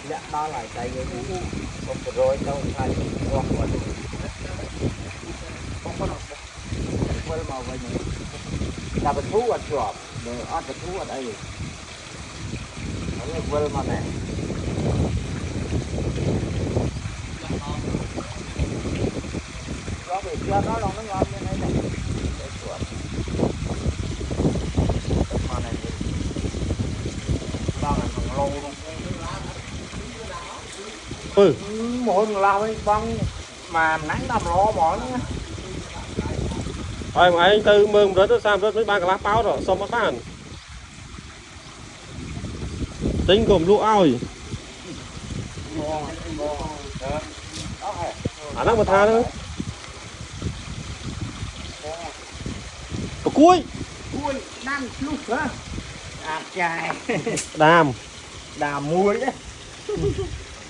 lẽ đó là chạy cái gì không có rồi đâu thay qua qua không có đâu quên màu vậy nhỉ là bật thú ở chuột rồi ăn bật thú ở đây nó là quên mà này có bị chưa nó lòng nó ngon như này này chuột mà này bao ngày còn lâu luôn mỗi người lao ấy băng mà nắng đầm lo mỏi nhá rồi mà anh từ mừng rớt sao rớt với ba cái lá báo rồi xong mất bán tính gồm lũ oi đang mà tha nữa có cuối đam lúc hả à chài đàm đàm muối đấy